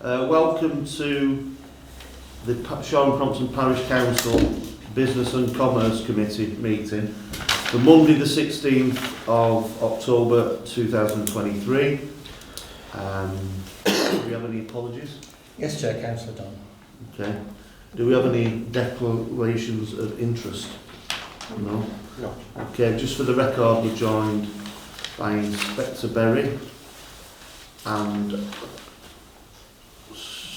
Welcome to the Shaw Crompton Parish Council Business and Commerce Committee meeting for Monday the 16th of October 2023. Do we have any apologies? Yes, Chair, Councillor Don. Okay. Do we have any declarations of interest? No? No. Okay, just for the record, we're joined by Inspector Berry and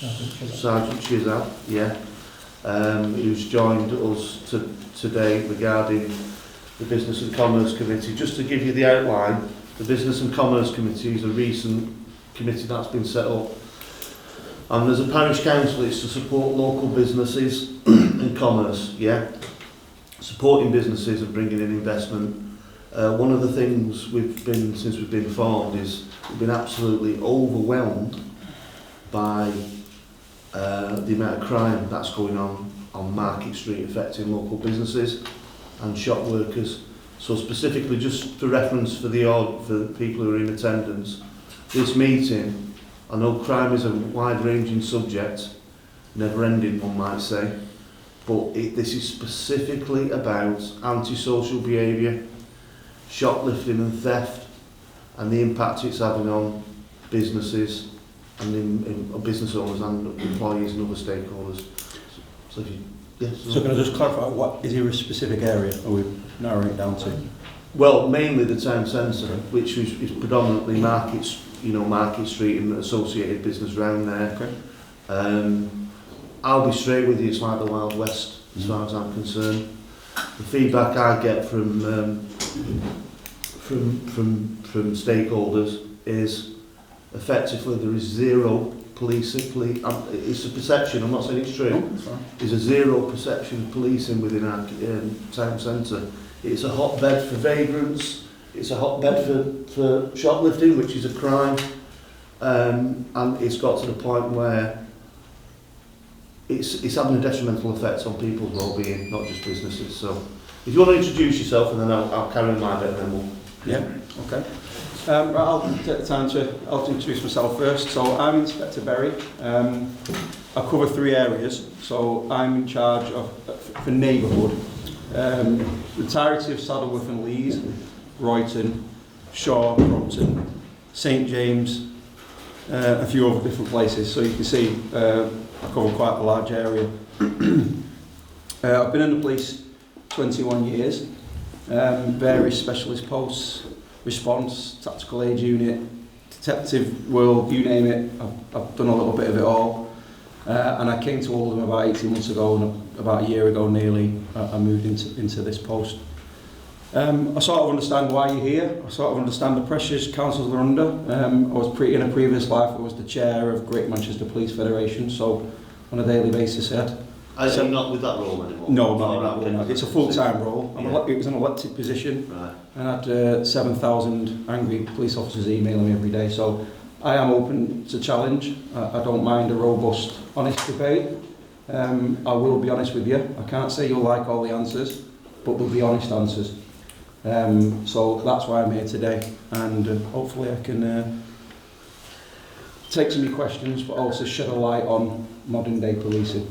Sergeant Chizab, who's joined us today regarding the Business and Commerce Committee. Just to give you the outline, the Business and Commerce Committee is a recent committee that's been set up, and as a parish council it's to support local businesses and commerce, supporting businesses and bringing in investment. One of the things since we've been formed is we've been absolutely overwhelmed by the amount of crime that's going on Market Street, affecting local businesses and shop workers. So specifically, just for reference for the people who are in attendance, this meeting, I know crime is a wide-ranging subject, never-ending one might say, but this is specifically about antisocial behaviour, shoplifting and theft, and the impact it's having on businesses and in business owners and employees and other stakeholders. So, So can I just clarify, what is here a specific area, or are we narrowing it down to? Well, mainly the town centre, which is predominantly Market Street and associated business around there. Okay. I'll be straight with you, it's like the Wild West as far as I'm concerned. The feedback I get from stakeholders is effectively there is zero police. It's a perception, I'm not saying it's true. There's a zero perception of policing within our town centre. It's a hotbed for vagrants, it's a hotbed for shoplifting, which is a crime, and it's got to the point where it's having a detrimental effect on people's well-being, not just businesses. So if you want to introduce yourself, and then I'll carry on my bit, and then we'll... Yeah, okay. I'll take the time I'll introduce myself first. So I'm Inspector Berry. I cover 3 areas. So I'm in charge for neighbourhood, the entirety of Saddleworth and Lees, Royton, Shaw, Crompton, St James, a few other different places. So you can see I cover quite a large area. I've been in the police 21 years, various specialist posts, response, tactical aid unit, detective world, you name it. I've done a little bit of it all. And I came to Oldham about 18 months ago, and about a year ago nearly, I moved into this post. I sort of understand why you're here. I sort of understand the pressures councils are under. In a previous life, I was the chair of Great Manchester Police Federation, so on a daily basis Are you not with that role anymore? No, not anymore. It's a full-time role. It was an elected position, right. And I had 7,000 angry police officers emailing me every day, so I am open to challenge. I don't mind a robust, honest debate. I will be honest with you. I can't say you'll like all the answers, but they'll be honest answers. So that's why I'm here today, and hopefully I can take some of your questions, but also shed a light on modern day policing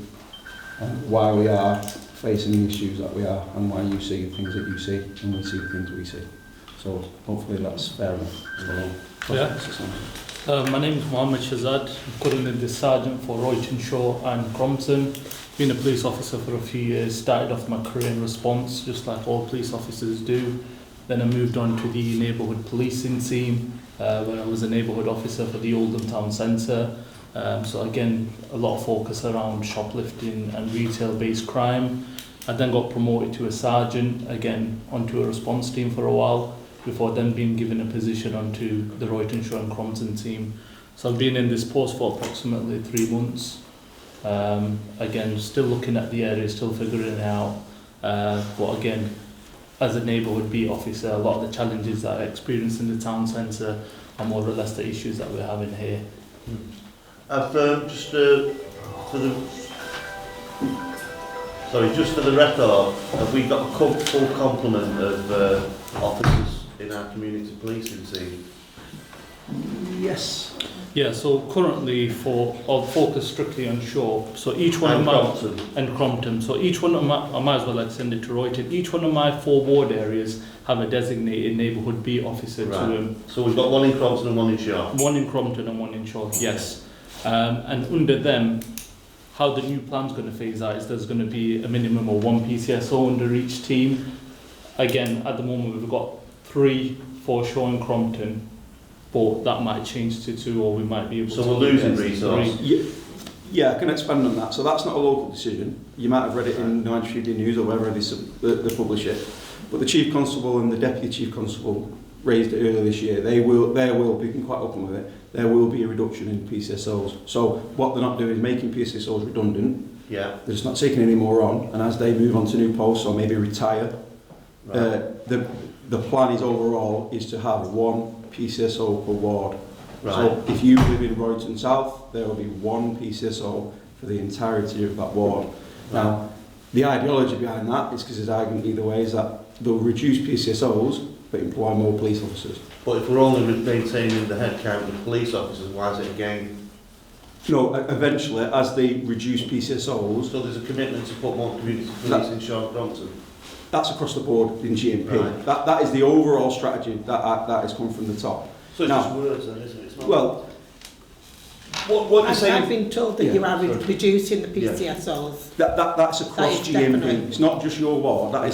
and why we are facing the issues that we are, and why you see the things that you see and we see the things we see. So hopefully that's fair enough. My name is Mohammed Shazad. I'm currently the sergeant for Royton, Shaw and Crompton. Been a police officer for a few years. Started off my career in response, just like all police officers do. Then I moved on to the neighbourhood policing team, where I was a neighbourhood officer for the Oldham Town Centre. So again, a lot of focus around shoplifting and retail-based crime. I then got promoted to a sergeant, again onto a response team for a while, before then being given a position onto the Royton, Shaw and Crompton team. So I've been in this post for approximately 3 months. Again, still looking at the area, still figuring it out. But again, as a neighbourhood beat officer, a lot of the challenges that I experienced in the town centre are more or less the issues that we're having here. Just for the record, have we got a full complement of officers in our community policing team? Yes. Yeah, so currently I'll focus strictly on Shaw. So each one of my Crompton. and Crompton. So each one of my, I might as well extend it to Royton. Each one of my 4 ward areas have a designated neighbourhood B officer to them. So we've got one in Crompton and one in Shaw. One in Crompton and one in Shaw. Yes. And under them, how the new plan's going to phase out is there's going to be a minimum of 1 PCSO under each team. Again, at the moment we've got 3 for Shaw and Crompton, but that might change to 2, or we might be able to... So we're losing resource. Yeah, I can expand on that. So that's not a local decision. You might have read it in the Manchester News or wherever they publish it. But the Chief Constable and the Deputy Chief Constable raised it earlier this year. There will be, being quite open with it, there will be a reduction in PCSOs. So what they're not doing is making PCSOs redundant. Yeah. They're just not taking any more on. And as they move on to new posts or maybe retire, the plan is overall is to have 1 PCSO per ward. Right. So if you live in Royton South, there will be 1 PCSO for the entirety of that ward. Right. Now, the ideology behind that is because there's argument either way, is that they'll reduce PCSOs but employ more police officers. But if we're only maintaining the headcount of police officers, why is it a gain? No, eventually, as they reduce PCSOs, So there's a commitment to put more community police in Shaw Crompton. that's across the board in GMP. Right. That is the overall strategy that has come from the top. So it's Now, just words then, isn't it? It's not... Well, what you're saying... I've been told that Yeah, you are sorry. reducing the PCSOs. that's across That is GMP. definite. It's not just your ward. That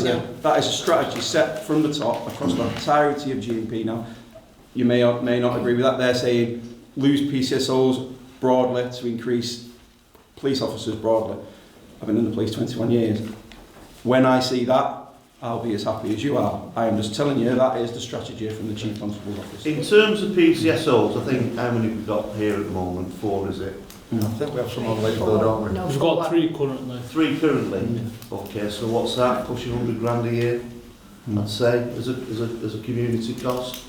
is a strategy set from the top across the entirety of GMP. Now, you may or may not agree with that. They're saying lose PCSOs broadly to increase police officers broadly. I've been in the police 21 years. When I see that, I'll be as happy as you are. I am just telling you that is the strategy from the Chief Constable's office. In terms of PCSOs, I think how many we've got here at the moment? 4, is it? I think we have some on Lakeville, don't we? No, We've got 3 currently. 3 currently. Okay, so what's that? Pushing 100 grand a year, I'd say, as a community cost.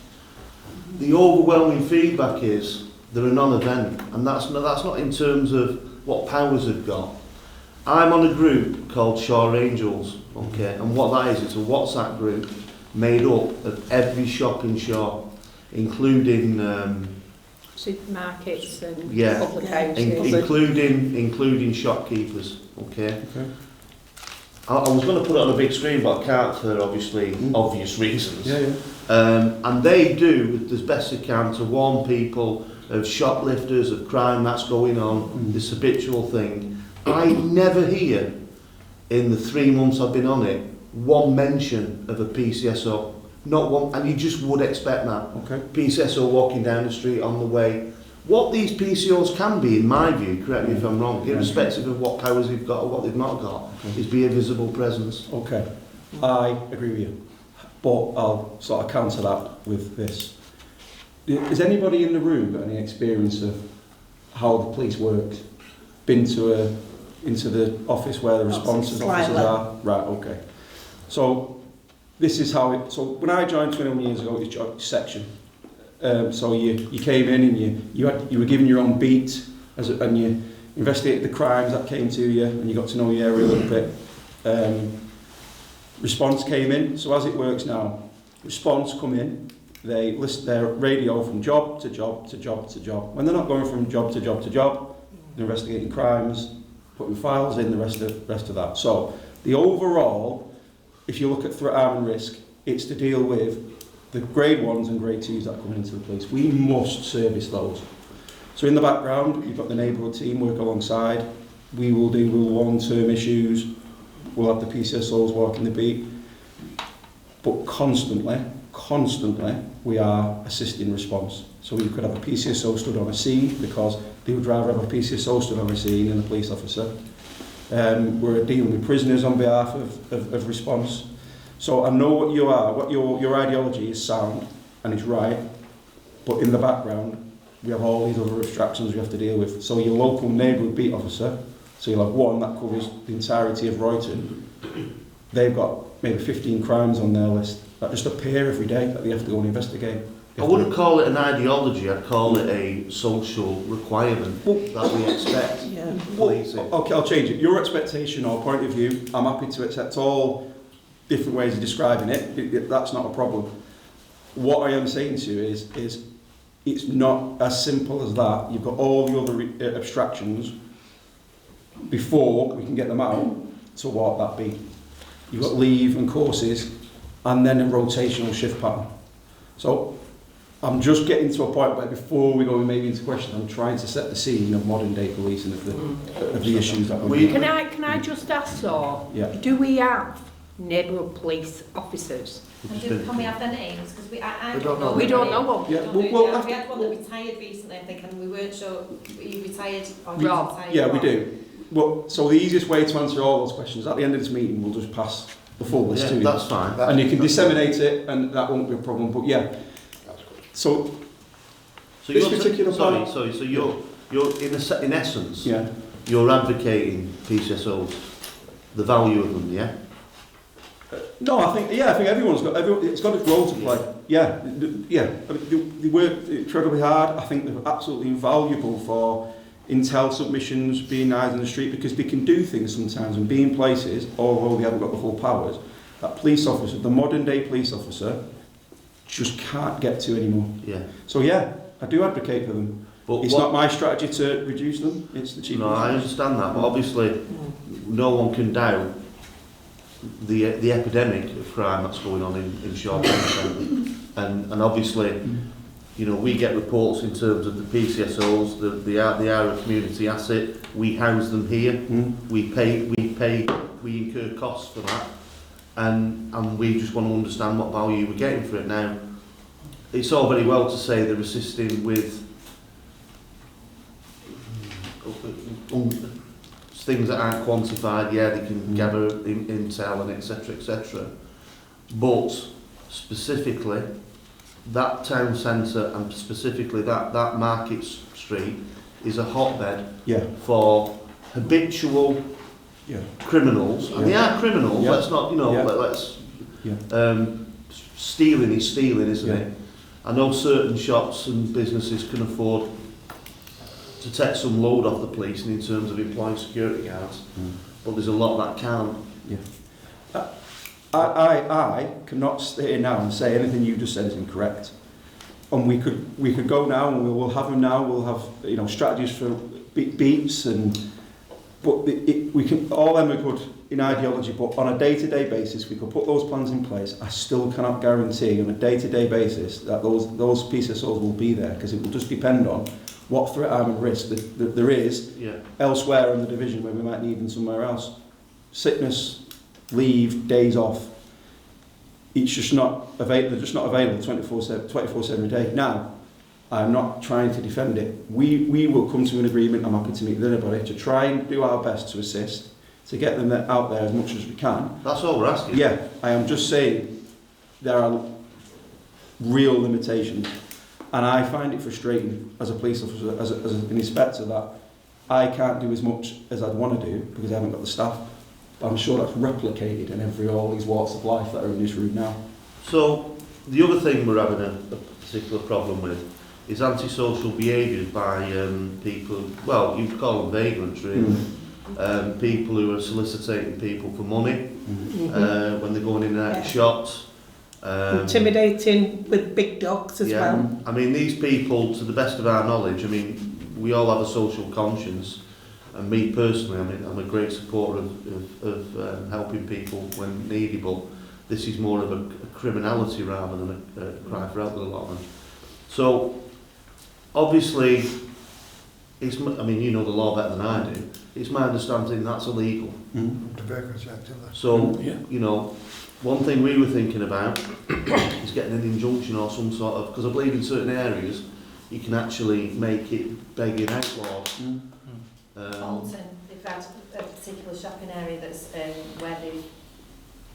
The overwhelming feedback is they're a non-event, and that's not in terms of what powers they've got. I'm on a group called Shaw Angels, okay, and what that is, it's a WhatsApp group made up of every shop in Shaw, including supermarkets and Yeah. public houses. including shopkeepers, okay. I was going to put it on a big screen, but I can't for obviously obvious reasons. And they do as best they can to warn people of shoplifters, of crime that's going on, this habitual thing. I never hear, in the 3 months I've been on it, 1 mention of a PCSO. Not one, and you just would expect that. Okay. PCSO walking down the street on the way. What these PCOs can be, in my view, correct me if I'm wrong, irrespective of what powers they've got or what they've not got, is be a visible presence. Okay, I agree with you, but I'll sort of counter that with this. Has anybody in the room got any experience of how the police works? Been to into the office where the responsive officers are? Right, okay. So this is how it. So when I joined 21 years ago, it was section. So you came in and you were given your own beat and you investigated the crimes that came to you and you got to know your area a little bit. Response came in. So as it works now, response come in. They list their radio from job to job to job to job. When they're not going from job to job to job, they're investigating crimes, putting files in, the rest of that. So the overall, if you look at threat, harm and risk, it's to deal with the grade 1s and grade 2s that are coming into the police. We must service those. So in the background, you've got the neighbourhood team work alongside. We will deal with long-term issues. We'll have the PCSOs working the beat. But constantly, we are assisting response. So you could have a PCSO stood on a scene because they would rather have a PCSO stood on a scene than a police officer. We're dealing with prisoners on behalf of response. So I know what you are, what your ideology is sound and it's right, but in the background we have all these other abstractions we have to deal with. So your local neighbourhood beat officer, so you'll have one that covers the entirety of Royton, they've got maybe 15 crimes on their list that just appear every day that they have to go and investigate. I wouldn't call it an ideology, I'd call it a social requirement that we expect. Okay, I'll change it. Your expectation or point of view, I'm happy to accept all different ways of describing it. That's not a problem. What I am saying to you is it's not as simple as that. You've got all the other abstractions before we can get them out. So what would that be? You've got leave and courses, and then a rotational shift pattern. So I'm just getting to a point where before we go maybe into questions, I'm trying to set the scene of modern day policing of the issues that we Can I just ask though, Yeah. do we have neighbourhood police officers? And can we have their names? Because I We don't know. We don't know them. Yeah, We had one that retired recently, I think, and we weren't sure he retired or Rob. retired. Yeah, we do. Well, so the easiest way to answer all those questions, at the end of this meeting, we'll just pass the full list to Yeah, you. that's fine. And you can disseminate it, and that won't be a problem. But yeah, so So this you're particular sorry, part- sorry. So you're in essence, yeah, you're advocating PCSOs, the value of them, yeah. no, I think everyone's got it's got its role to play. Yeah, yeah. I mean, they work incredibly hard. I think they're absolutely invaluable for intel submissions, being eyes in the street, because they can do things sometimes and be in places, although they haven't got the full powers, that police officer, the modern day police officer, just can't get to anymore. Yeah. So yeah, I do advocate for them. But It's not my strategy to reduce them, it's the chief. No, I understand that, but obviously no one can doubt the epidemic of crime that's going on in Shaw Crompton. and obviously, you know, we get reports in terms of the PCSOs, they are a community asset. We house them here. We incur costs for that, and we just want to understand what value we're getting for it. Now, it's all very well to say they're assisting with things that aren't quantified. Yeah, they can gather intel and etc. But specifically, that town centre and specifically that Market Street is a hotbed for habitual criminals, and they are criminals. Yeah. Let's not, let's. Stealing is stealing, isn't it? I know certain shops and businesses can afford to take some load off the police in terms of employing security guards, but there's a lot that can't. I cannot stay here now and say anything you just said is incorrect. And we could go now, and we'll have them now. We'll have strategies for beats, but we can all them are good in ideology. But on a day-to-day basis, we could put those plans in place. I still cannot guarantee on a day-to-day basis that those PCSOs will be there, because it will just depend on what threat, harm and risk that there is elsewhere in the division where we might need them somewhere else. Sickness, leave, days off. It's just not available. They're just not available 24/7 a day. Now, I'm not trying to defend it. We will come to an agreement. I'm happy to meet with anybody to try and do our best to assist, to get them out there as much as we can. That's all we're asking. Yeah, I am just saying there are real limitations, and I find it frustrating as a police officer, as an inspector, that I can't do as much as I'd want to do because I haven't got the staff. But I'm sure that's replicated in all these walks of life that are in this room now. So the other thing we're having a particular problem with is antisocial behaviours by people, well, you'd call them vagrants really, people who are soliciting people for money when they're going in and out of shops. Intimidating with big dogs as well. I mean, these people, to the best of our knowledge, I mean, we all have a social conscience, and me personally, I mean, I'm a great supporter of helping people when needed, but this is more of a criminality rather than a cry for help with a lot of them. So, obviously, I mean, you know the law better than I do. It's my understanding that's illegal. So, you know, one thing we were thinking about is getting an injunction or some sort of, because I believe in certain areas you can actually make it begging outlawed. Alton, they've had a particular shopping area that's where they've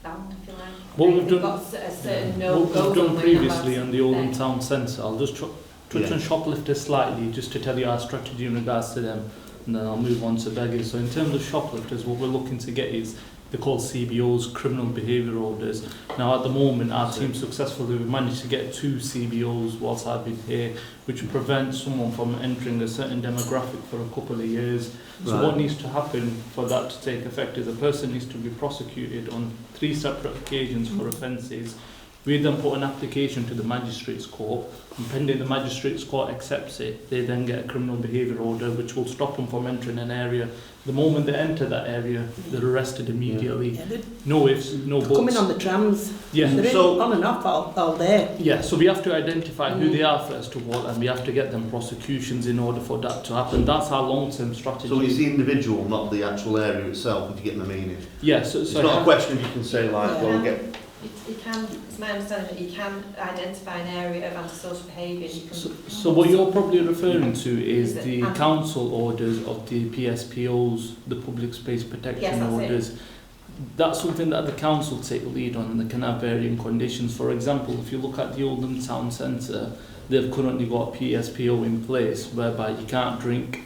banned, if you like. What we've They've done, got a certain what we've done previously on the Oldham there. Town Centre, I'll just touch on shoplifters slightly, just to tell you our strategy in regards to them, and then I'll move on to beggars. So in terms of shoplifters, what we're looking to get is, they're called CBOs, criminal behaviour orders. Now at the moment, our team successfully, we've managed to get 2 CBOs whilst I've been here, which prevents someone from entering a certain demographic for a couple of years. So what needs to happen for that to take effect is a person needs to be prosecuted on 3 separate occasions for offences We then put an application to the magistrates court, and pending the magistrates court accepts it, they then get a criminal behaviour order which will stop them from entering an area. The moment they enter that area, they're arrested immediately. Yeah, they're No ifs, no buts. coming on the trams. Yeah. They're So- on and off all day. Yeah, so we have to identify who they are first of all, and we have to get them prosecutions in order for that to happen. That's our long-term strategy. So it's the individual, not the actual area itself, if you get my meaning. Yeah, so It's not a question you can say like, Yeah. well, get... You can, it's my understanding that you can identify an area of antisocial behaviour. You can. So what you're probably referring to is Is it the anti- council orders of the PSPOs, the public space protection Yes, that's it. orders. That's something that the council take the lead on, and they can have varying conditions. For example, if you look at the Oldham Town Centre, they've currently got a PSPO in place whereby you can't drink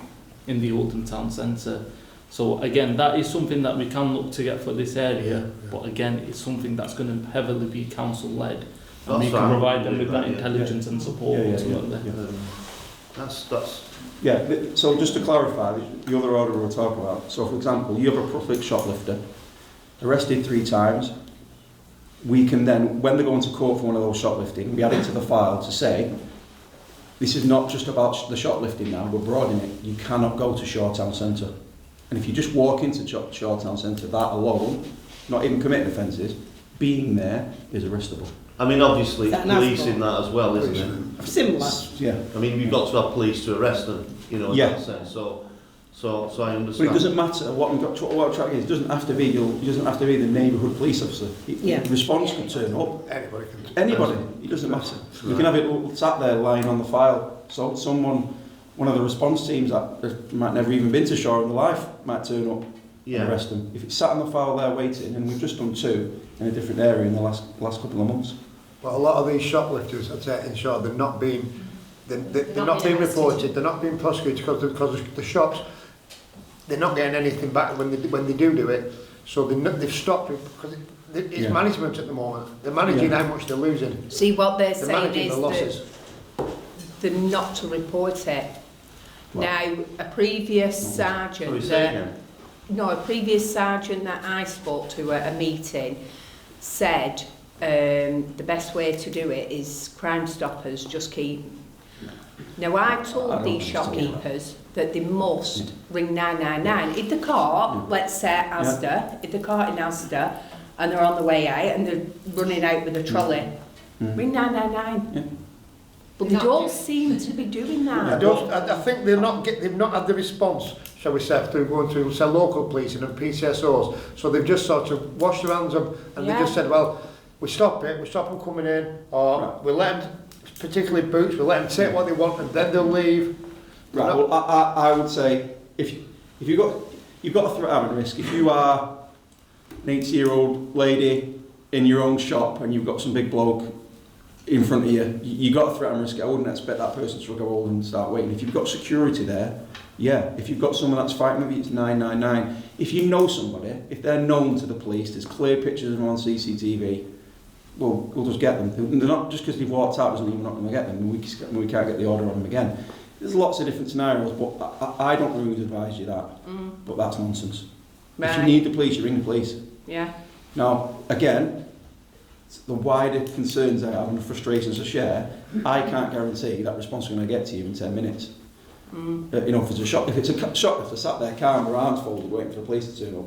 in the Oldham Town Centre. So again, that is something that we can look to get for this area, but again, it's something that's going to heavily be council-led, and That's we can fine. provide them with that Yeah. intelligence and support ultimately. That's... Yeah, so just to clarify, the other order we'll talk about. So for example, you have a public shoplifter, arrested 3 times. We can then, when they go into court for one of those shoplifting, we add it to the file to say, this is not just about the shoplifting now, we're broadening it. You cannot go to Shaw Town Centre. And if you just walk into Shaw Town Centre, that alone, not even committing offences, being there is arrestable. I mean, obviously, Is that an policing that as well, isn't it? Similar. Yeah. I mean, you've got to have police to arrest them, you know, in Yeah. that sense. So I understand. But it doesn't matter what I'm trying is. It doesn't have to be. It doesn't have to be the neighbourhood police officer. Yeah. The response can turn up. Anybody can. Anybody. It doesn't matter. You can have it sat there lying on the file. So one of the response teams that might never even been to Shaw in their life might turn up and arrest them. If it's sat on the file there waiting, and we've just done 2 in a different area in the last couple of months. But a lot of these shoplifters, I'd say in short, they're not being arrested. reported, they're not being prosecuted because the shops, they're not getting anything back when they do it. So they've stopped it because it's management at the moment. They're managing how much they're losing. See, what they're They're saying managing is the losses. that they're not to report it. Now, a previous sergeant Sorry, say again. a previous sergeant that I spoke to at a meeting said the best way to do it is Crime Stoppers just keep. Now, I told these shopkeepers that they must ring 999. If they're caught, let's say Asda, if they're caught in Asda and they're on the way out and they're running out with a trolley, ring 999. Yeah. But they don't seem to be doing that. I think they've not had the response, shall we say, through going through say local policing and PCSOs. So they've just sort of washed their hands up and they just said, well, we stop them coming in, or we let them, particularly boots, we let them take what they want and then they'll leave. Right. Well, I would say if you've got a threat of risk. If you are an 80-year-old lady in your own shop and you've got some big bloke in front of you, you got a threat and risk. I wouldn't expect that person to go over and start waiting. If you've got security there, yeah. If you've got someone that's fighting, maybe it's 999. If you know somebody, if they're known to the police, there's clear pictures of them on CCTV. We'll just get them. They're not just because they've walked out doesn't mean we're not going to get them. We can't get the order on them again. There's lots of different scenarios, but I don't really advise you that. But that's nonsense. Right. If you need the police, you ring the police. Yeah. Now, again, the wider concerns I have and the frustrations I share, I can't guarantee that response is going to get to you in 10 minutes. You know, if it's a shoplifter sat there calm, their arms folded, waiting for the police to turn up,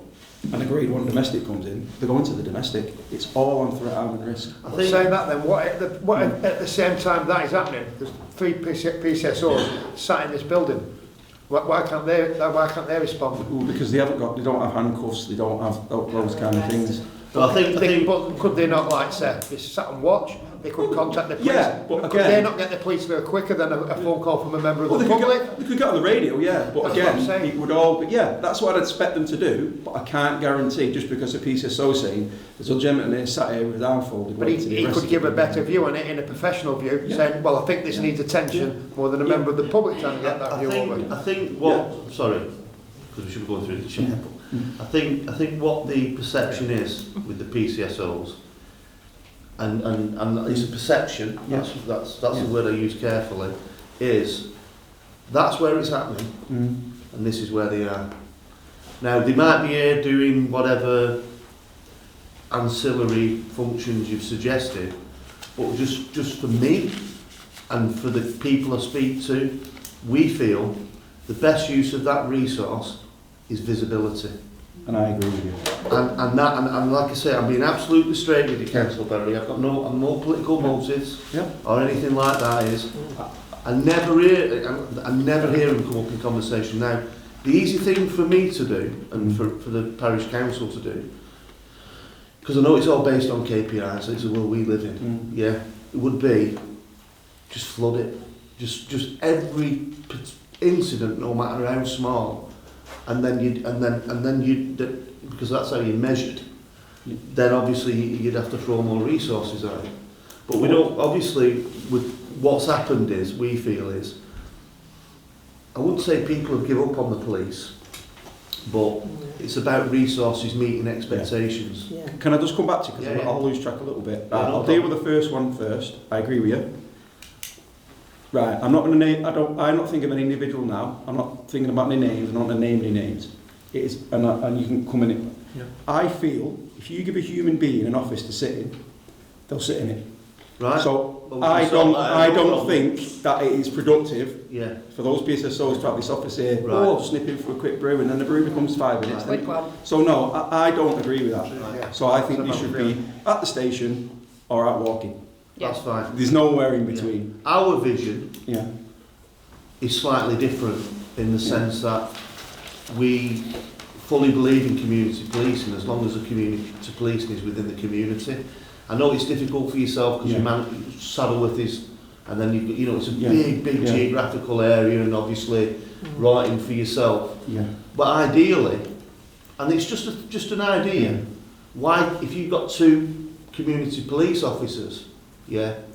and agreed one domestic comes in, they're going to the domestic. It's all on threat, harm and risk. I think saying that then, what at the same time that is happening, there's 3 PCSOs sat in this building. Why can't they respond? Well, because they don't have handcuffs, they don't have those kind of things. But I think But could they not, like say, they sat and watch? They could contact the police. Yeah, but could again, they not get the police there quicker than a phone call from a member of the public? They could get on the radio, yeah. But That's again, what I'm saying. it would all. But yeah, that's what I'd expect them to do. But I can't guarantee just because a PCSO saying there's a gentleman here sat here with his arm folded. But he could give a better view on it in a professional view, saying, well, I think this needs attention more than a member of the public trying to get that view over. I think what sorry, because we should be going through the chair. I think what the perception is with the PCSOs, and it's a perception. That's the word I use carefully. Is that's where it's happening, and this is where they are. Now they might be here doing whatever ancillary functions you've suggested, but just for me and for the people I speak to, we feel the best use of that resource is visibility. And I agree with you. And like I say, I'm being absolutely straight with you, Councillor Berry. I've got no political motives or anything like that. I never hear him come up in conversation. Now, the easy thing for me to do, and for the Parish Council to do, because I know it's all based on KPIs, it's the world we live in, it would be just flood it. Just every incident, no matter how small, and then because that's how you measured, then obviously you'd have to throw more resources at it. But we don't, obviously, with what's happened is, we feel is, I wouldn't say people have given up on the police, but it's about resources meeting expectations. Yeah. Can I just come back to you, because I'll lose track a little bit. I'll deal with the first one first. I agree with you. Right, I'm not going to name, I'm not thinking of an individual now. I'm not thinking about any names, I'm not going to name any names. It is, and you can come in it. Yeah. I feel if you give a human being an office to sit in, they'll sit in it. Right. So well, I don't think that it is productive for those PCSOs to have this office here. Right. Oh, I'll just nip in for a quick brew, and then the brew becomes 5 minutes. Quick one. So no, I don't agree with that. Right. So I think you should be at the station or out walking. That's fine. There's nowhere in between. Our vision Yeah. is slightly different in the sense that we fully believe in community policing as long as the community policing is within the community. I know it's difficult for yourself because your Saddleworth is, and then you know it's a big geographical area, and obviously writing for yourself. Yeah. But ideally, and it's just an idea, why if you've got 2 community police officers,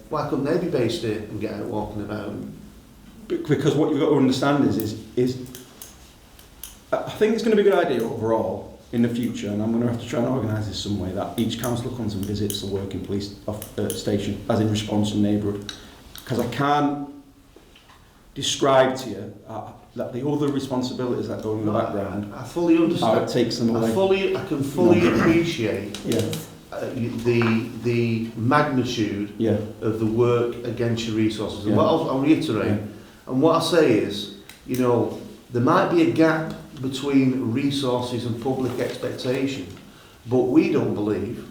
why couldn't they be based here and get out walking about? Because what you've got to understand is I think it's going to be a good idea overall in the future, and I'm going to have to try and organise this some way, that each councillor comes and visits the working police station as in response to the neighbourhood, because I can't describe to you that the other responsibilities that go in the background, I fully understand. how it takes them away. I can fully appreciate the magnitude of the work against your resources. And what I'll reiterate, and what I say is, you know, there might be a gap between resources and public expectation, but we don't believe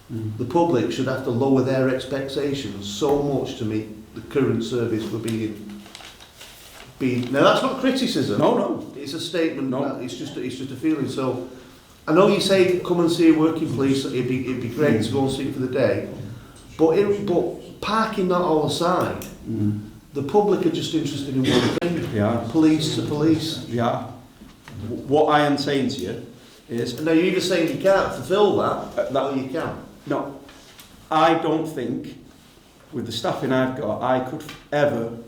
the public should have to lower their expectations so much to meet the current service we're being. Now that's not criticism. No. It's a statement. No. It's just a feeling. So I know you say come and see a working police. It'd be great to go and see it for the day, but parking that all aside, the public are just interested in one thing. Police to police. What I am saying to you is... Now you're either saying you can't fulfil that or you can. No. I don't think, with the staffing I've got, I could ever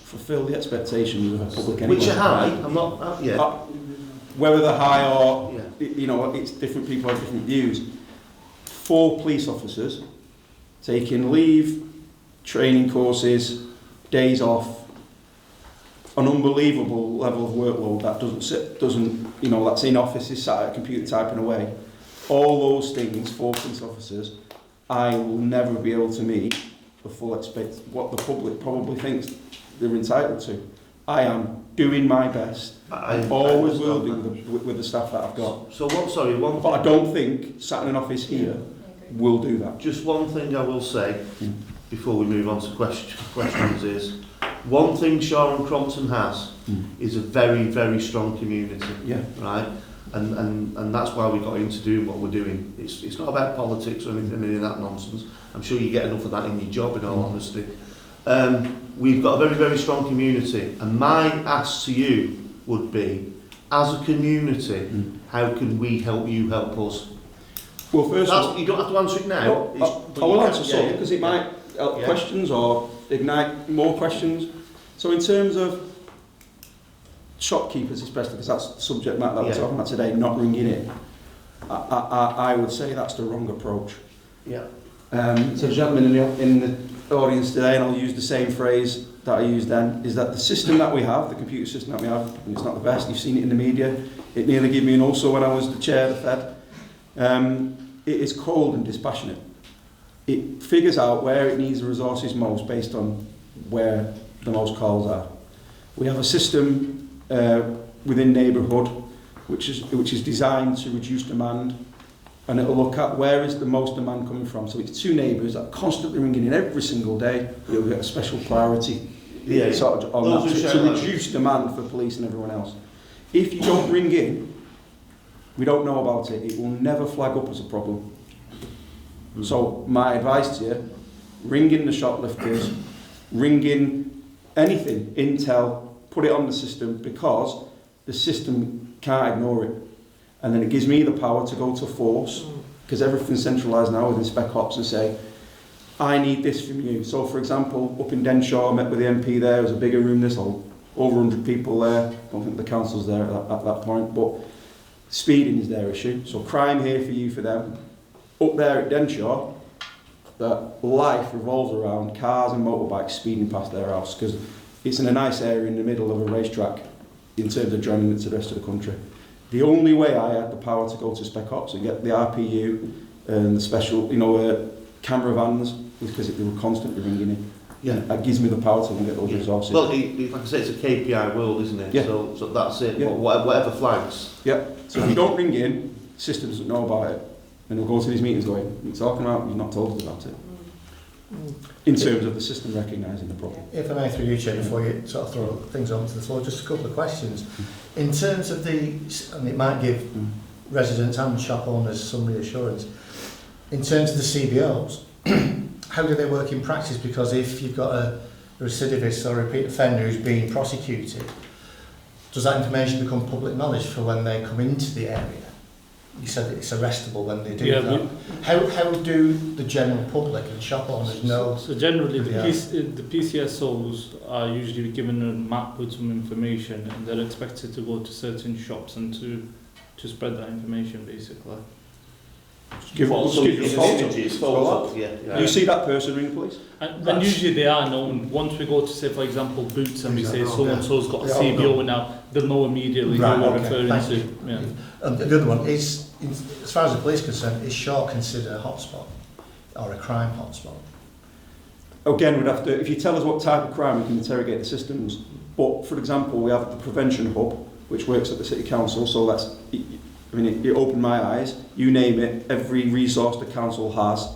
fulfil the expectations of a public anyway. Which are high. I'm not... whether they're high or... You know, it's different people have different views. 4 police officers taking leave, training courses, days off, an unbelievable level of workload that that's in offices, sat at a computer typing away. All those things, 4 police officers, I will never be able to meet the full what the public probably thinks they're entitled to. I am doing my best. I always will do with the staff that I've got. So one But I don't think sat in an office here will do that. Just one thing I will say before we move on to questions is, one thing Shaw Crompton has is a very, very strong community. Right? And that's why we got into doing what we're doing. It's not about politics or anything of that nonsense. I'm sure you get enough of that in your job, in all honesty. We've got a very, very strong community, and my ask to you would be, as a community, how can we help you help us? Well, first of all, you don't have to answer it now. I will answer some, because it might help questions or ignite more questions. So in terms of shopkeepers especially, because that's the subject matter that we're talking about today, not ringing in, I would say that's the wrong approach. So the gentleman in the audience today, and I'll use the same phrase that I used then, is that the system that we have, the computer system that we have, and it's not the best, you've seen it in the media, it nearly gave me an ulcer when I was the chair of the Fed, it is cold and dispassionate. It figures out where it needs the resources most based on where the most calls are. We have a system within neighbourhood which is designed to reduce demand, and it'll look at where is the most demand coming from. So it's 2 neighbours that are constantly ringing in every single day. You'll get a special priority sort of on that to reduce demand for police and everyone else. If you don't ring in, we don't know about it. It will never flag up as a problem. So my advice to you, ring in the shoplifters, ring in anything, intel, put it on the system, because the system can't ignore it. And then it gives me the power to go to force, because everything's centralised now within Spec Ops, and say, I need this from you. So for example, up in Denshaw, I met with the MP there, it was a bigger room, there's over 100 people there. I don't think the council's there at that point, but speeding is their issue. So crime here for you, for them. Up there at Denshaw, that life revolves around cars and motorbikes speeding past their house, because it's in a nice area in the middle of a racetrack in terms of joining it to the rest of the country. The only way I had the power to go to Spec Ops and get the RPU and the special, camera vans, was because they were constantly ringing in. Yeah. That gives me the power to get those resources. Well, like I say, it's a KPI world, isn't it? Yeah. So that's it. Yeah. Whatever flags. Yeah. So if you don't ring in, the system doesn't know about it. And we'll go to these meetings going, what are you talking about? You've not told us about it. In terms of the system recognising the problem. If I may, through you, Chair, before you sort of throw things onto the floor, just a couple of questions. In terms of and it might give residents and shop owners some reassurance, in terms of the CBOs, how do they work in practice? Because if you've got a recidivist or a repeat offender who's being prosecuted, does that information become public knowledge for when they come into the area? You said it's arrestable when they do that. How do the general public and shop owners know? So generally, the PCSOs are usually given a map with some information, and they're expected to go to certain shops and to spread that information, basically. Give images, photos. Yeah. You see that person ring police? And usually they are known. Once we go to, say, for example, Boots, and we say so-and-so's got a CBO now, they'll know immediately who we're referring to. Yeah. And the other one is, as far as the police are concerned, is Shaw considered a hotspot or a crime hotspot? Again, we'd have to, if you tell us what type of crime, we can interrogate the systems. But for example, we have the prevention hub, which works at the City Council, so that's, it opened my eyes. You name it, every resource the council has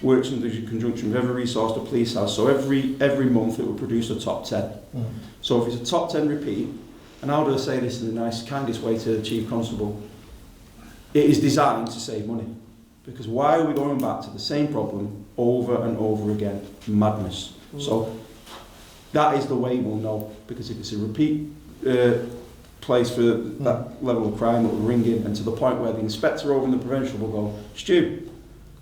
works in conjunction with every resource the police has. So every month it will produce a top 10. So if it's a top 10 repeat, and how do I say this in the nice, kindest way to the Chief Constable? It is designed to save money. Because why are we going back to the same problem over and over again? Madness. So that is the way we'll know. Because if it's a repeat place for that level of crime, that will ring in, and to the point where the inspector over in the prevention will go, Stu,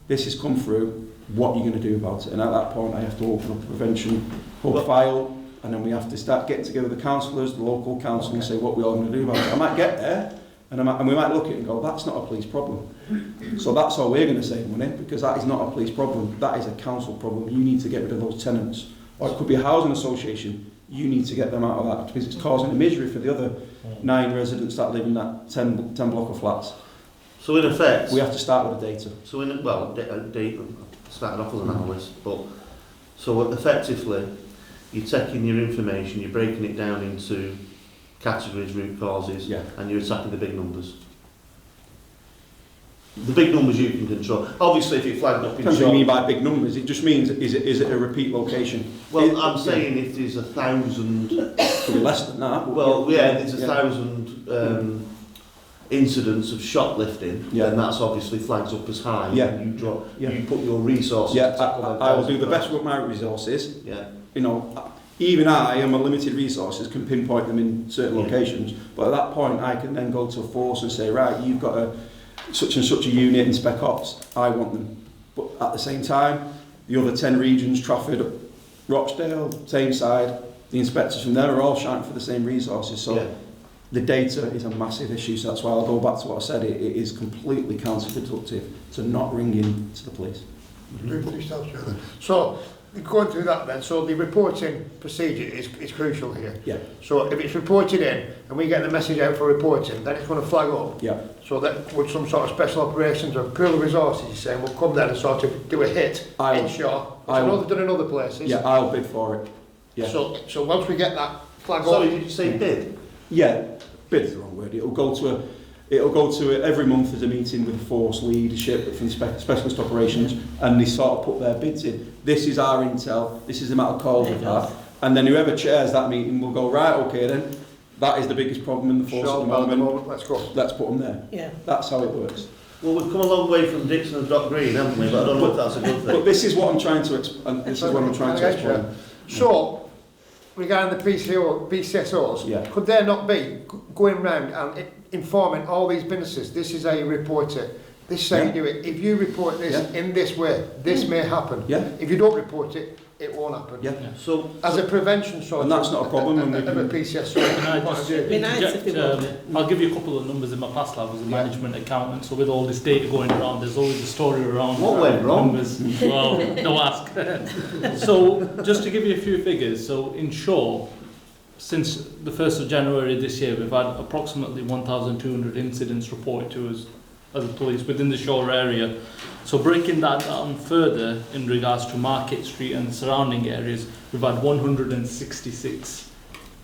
this has come through, what are you going to do about it? And at that point I have to open up the prevention hub file, and then we have to start getting together the councillors, the local council, and say what we're all going to do about it. I might get there, and we might look at it and go, that's not a police problem. So that's how we're going to save money, because that is not a police problem, that is a council problem. You need to get rid of those tenants. Or it could be a housing association, you need to get them out of that, because it's causing a misery for the other 9 residents that live in that 10 block of flats. So in effect, we have to start with the data. So data started off as an analyst, but so effectively, you're taking your information, you're breaking it down into categories, root causes, and you're attacking the big numbers. The big numbers you can control. Obviously, if it flagged up in Depends what you mean by big numbers. It just means, is it a repeat location? Well, I'm saying if there's 1,000... Could be less than that. Well, there's 1,000 incidents of shoplifting, then that's obviously flags up as high. You put your resources to tackle them. I will do the best with my resources. You know, even I am a limited resources, can pinpoint them in certain locations, but at that point I can then go to a force and say, right, you've got a such and such a unit in Spec Ops, I want them. But at the same time, the other 10 regions, Trafford, Rochdale, Tameside, the inspectors from there are all shouting for the same resources. So the data is a massive issue. So that's why I'll go back to what I said. It is completely counterproductive to not ring in to the police. So, going through that then, so the reporting procedure is crucial here. Yeah. So if it's reported in and we get the message out for reporting, then it's going to flag up. Yeah. So that with some sort of special operations or pool of resources, you're saying, we'll come there and sort of do a hit in Shaw, which I know they've done in other places. Yeah, I'll bid for it. Yeah. So once we get that flag Sorry, up... did you say bid? Yeah, bid is the wrong word. It'll go to every month there's a meeting with force leadership from specialist operations, and they sort of put their bids in. This is our intel, this is the amount of calls we've had, and then whoever chairs that meeting will go, right, okay then, that is the biggest problem in the force at the moment. Let's go. Let's put them there. Yeah. That's how it works. Well, we've come a long way from Dixon and Dock Green, haven't we? But I don't know if that's a good thing. But this is what I'm trying to explain. So, regarding the PCSOs, Yeah. could there not be going round and informing all these businesses, this is how you report it, this is how you do it, if you report this in this way, this may happen. Yeah. If you don't report it, it won't happen. Yeah. So, As a prevention sort And that's not a problem when we of a PCSO Can I point of just view. Be nice if they interject, would. I'll give you a couple of numbers. In my past life as a management accountant, so with all this data going around, there's always a story around What went wrong? numbers. Well, don't ask. So just to give you a few figures, so in Shaw, since the 1st of January this year, we've had approximately 1,200 incidents reported to us as a police within the Shaw area. So breaking that down further in regards to Market Street and surrounding areas, we've had 166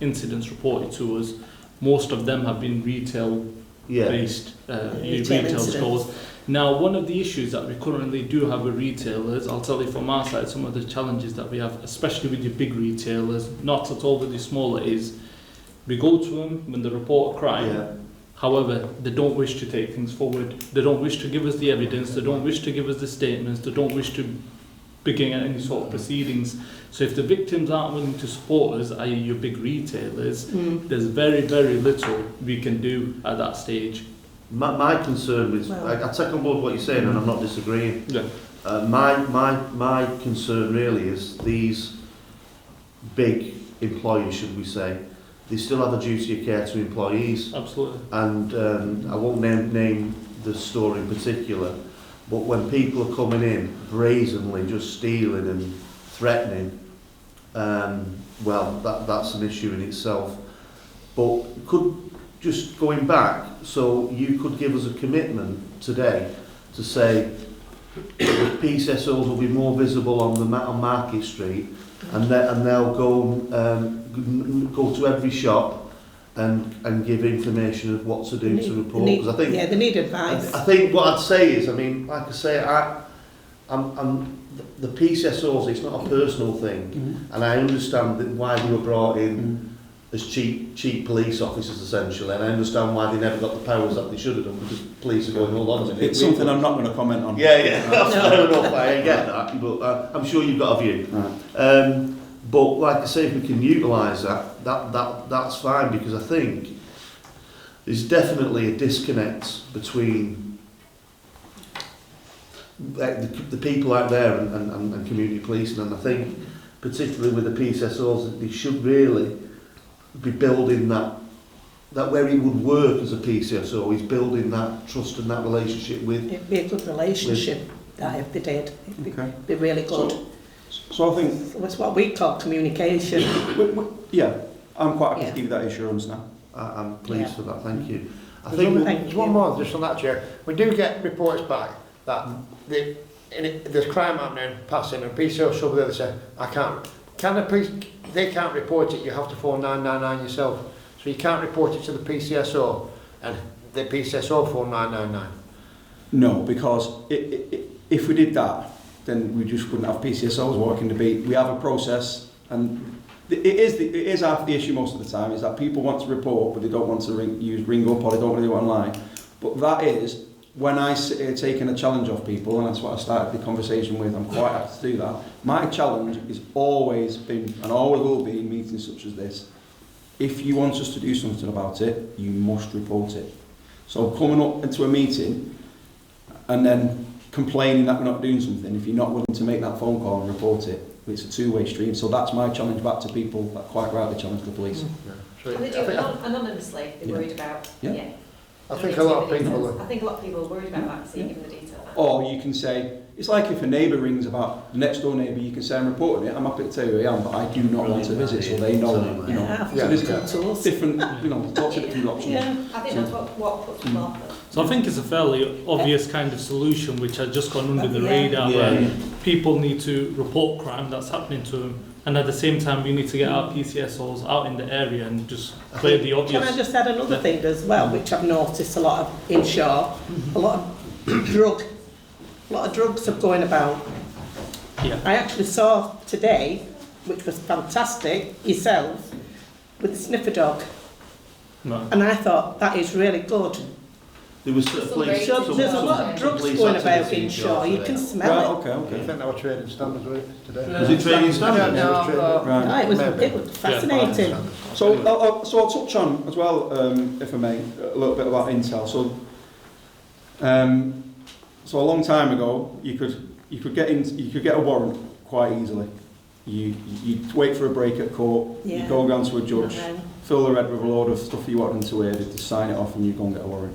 incidents reported to us. Most of them have been retail-based retail stores. Now, one of the issues that we currently do have with retailers, I'll tell you from our side, some of the challenges that we have, especially with your big retailers, not at all with the smaller, is we go to them when they report a crime. yeah. However, they don't wish to take things forward. They don't wish to give us the evidence. They don't wish to give us the statements. They don't wish to begin any sort of proceedings. So if the victims aren't willing to support us, i.e. your big retailers, there's very, very little we can do at that stage. My concern is, I take on board what you're saying, and I'm not disagreeing. Yeah. My concern really is these big employers, should we say, they still have a duty of care to employees. Absolutely. And I won't name the store in particular, but when people are coming in brazenly just stealing and threatening, well, that's an issue in itself. But just going back, so you could give us a commitment today to say that PCSOs will be more visible on Market Street, and they'll go to every shop and give information of what to do to report. Because I think they need advice. I think what I'd say is, I mean, like I say, I'm the PCSOs. It's not a personal thing, and I understand that why they were brought in as cheap police officers essentially, and I understand why they never got the powers that they should have done, because police are going, hold on a minute. It's something I'm not going to comment on. Yeah, that's fair enough. I get that, but I'm sure you've got a view. Right. But like I say, if we can utilise that's fine, because I think there's definitely a disconnect between the people out there and community policing, and I think particularly with the PCSOs that they should really be building that where he would work as a PCSO, he's building that trust and that relationship with. It'd be a good relationship, that if they did. It'd be really good. So I think... So it's what we call communication. Yeah, I'm quite happy to give you that assurance now. I'm pleased for that, thank you. I There's think one more just on that, Chair. We do get reports back that there's crime happening, passing, and PCO should be there to say, I can't. They can't report it, you have to phone 999 yourself. So you can't report it to the PCSO, and the PCSO phone 999. No, because if we did that, then we just wouldn't have PCSOs working the beat. We have a process, and it is half the issue most of the time, is that people want to report, but they don't want to ring up, or they don't want to do it online. But that is, when I sit here taking a challenge off people, and that's what I started the conversation with, I'm quite happy to do that. My challenge has always been, and always will be, in meetings such as this, if you want us to do something about it, you must report it. So coming up into a meeting, and then complaining that we're not doing something, if you're not willing to make that phone call and report it, it's a two-way stream. So that's my challenge back to people that quite rightly challenge the police. And they do it anonymously, they're worried about. Yeah. I think a lot of people I think a lot of people are worried about that, so you give them the detail. Or you can say, it's like if a neighbour rings about the next door neighbour, you can say, I'm reporting it, I'm happy to tell you who I am, but I do not want to visit, so they know, you know. Yeah, So there's tools. different, you know, lots of different options. Yeah. I think that's what puts people off. So I think it's a fairly obvious kind of solution which has just gone under the Yeah. radar, Yeah. where people need to report crime that's happening to them, and at the same time we need to get our PCSOs out in the area and just play the obvious. Can I just add another thing as well, which I've noticed a lot of in Shaw, a lot of drugs are going about. Yeah. I actually saw today, which was fantastic, yourself, with a sniffer dog, No. and I thought that is really good. There was police. So there's a lot of drugs police going about activity in Shaw, you can Right, smell it. okay, I okay. think our trading standards were today. Was it trading I standards? don't know, but Right. Ah, it was fascinating. So I'll touch on as well, if I may, a little bit about intel. So a long time ago, you could get a warrant quite easily. You'd wait for a break at court. Yeah. You go down to a judge, And fill the red with a load of stuff you want them to hear, to sign it off, and you go and get a warrant.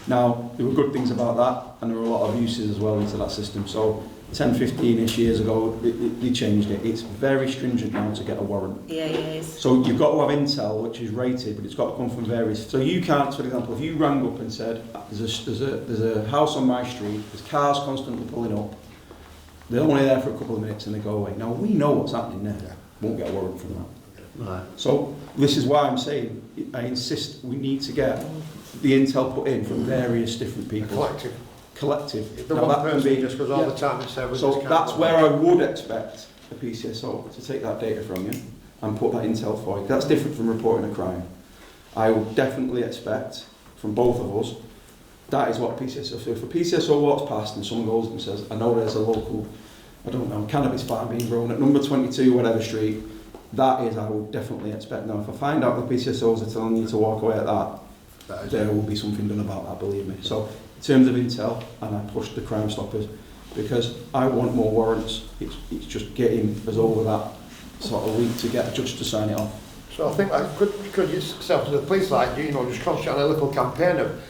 Now, there were good things about that, and there were a lot of uses as well into that system. So 10, 15-ish years ago, they changed it. It's very stringent now to get a warrant. yeah, yes. So you've got to have intel, which is rated, but it's got to come from various. So you can't, for example, if you rang up and said, there's a house on my street, there's cars constantly pulling up, they're only there for a couple of minutes and they go away. Now, we know what's happening there. Won't get a warrant for that. Right. So this is why I'm saying, I insist we need to get the intel put in from various different people. Collective. The Now, one that can person be, just goes all the time and says, so that's where I would expect a PCSO to take that data from you and put that intel for you. That's different from reporting a crime. I would definitely expect from both of us, that is what PCSO. So if a PCSO walks past and someone goes and says, I know there's a local, I don't know, cannabis farm being grown at number 22, whatever street, that is, I would definitely expect. Now, if I find out the PCSOs are telling you to walk away at that, there will be something done about that, believe me. So, in terms of intel, and I pushed the Crime Stoppers, because I want more warrants. It's just getting us over that sort of week to get a judge to sign it off. So I think that could yourself to the police, like, you know, just concentrate on a little campaign of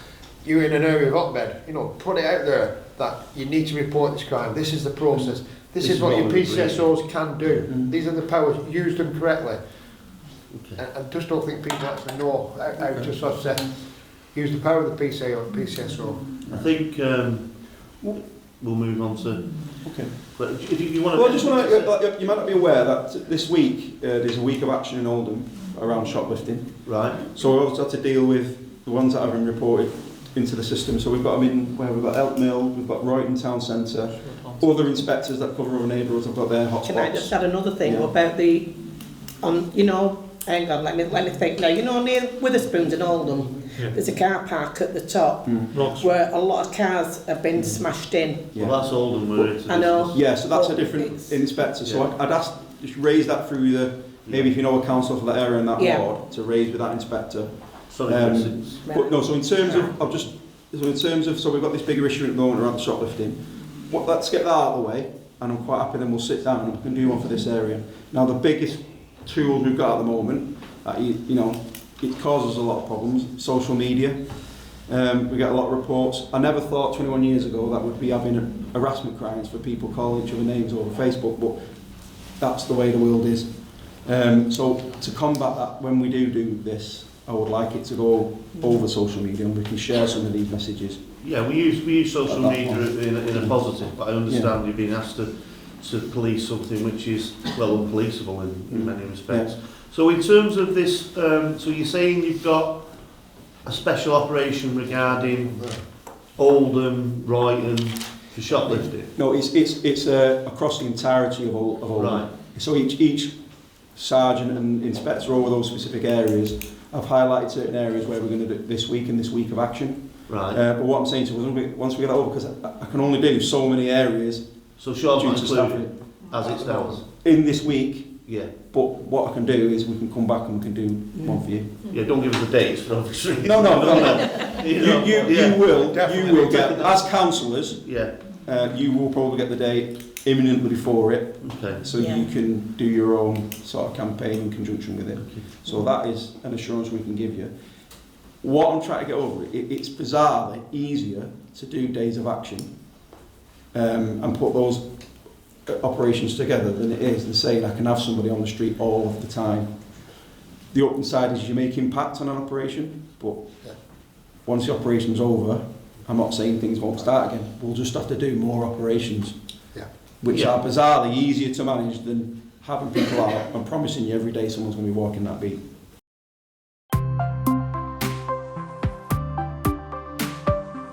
you in an area of hotbed, you know, put it out there that you need to report this crime. This is the process. This is what your PCSOs can do. These are the powers. Use them correctly. Okay. And just don't think people actually know how to sort of say, use the power of the PCSO. I think we'll move on to. Okay. But if you want to. Well, I just want to. You might not be aware that this week there's a week of action in Oldham around shoplifting. Right. So we also had to deal with the ones that have been reported into the system. So we've got them in where we've got Elk Mill, we've got Royton Town Centre, other inspectors that cover other neighbourhoods have got their hotspots. Can I just add another thing Yeah. about the, you know, hang on, let me think now. You know, near Witherspoons in Oldham, there's a car park at the top where a lot of cars have been smashed in. Yeah. Well, that's Oldham where it's. I know. Yeah, so that's a But different it's- inspector. So Yeah. I'd ask, just raise that through maybe if you know a council for that area in that Yeah. ward, to raise with that inspector. Sorry, Chris, But no, so in terms of, so we've got this bigger issue at the moment around shoplifting. Let's get that out of the way, and I'm quite happy then we'll sit down and we can do one for this area. Now the biggest tools we've got at the moment, you know, it causes a lot of problems, social media. We get a lot of reports. I never thought 21 years ago that we'd be having harassment crimes for people calling each other names over Facebook, but that's the way the world is. So to combat that, when we do this, I would like it to go over social media and we can share some of these messages. Yeah, we use social media in a positive, but I understand you've been asked to police something which is, well, unpoliceable in many respects. Yeah. So in terms of this, so you're saying you've got a special operation regarding Oldham, Royton, for shoplifting? No, it's across the entirety of Oldham. Right. So each sergeant and inspector over those specific areas have highlighted certain areas where we're going to do this week and this week of action. Right. But what I'm saying to you, once we get that over, because I can only do so many areas So Shaw's due not to included staffing as it stands? in this week. Yeah. But what I can do is we can come back and we can do one for you. Yeah, don't give us the dates for obvious reasons. No. You You will get, as councillors, Yeah, you will probably get the date imminently before it, okay. so Yeah. you can do your own sort of campaign in conjunction with it. So that is an assurance we can give you. what I'm trying to get over, it's bizarrely easier to do days of action and put those operations together than it is than saying I can have somebody on the street all of the time. The open side is you make impact on an operation, but once the operation's over, I'm not saying things won't start again. We'll just have to do more operations, which are bizarrely easier to manage than having people out and promising you every day someone's going to be walking that beat.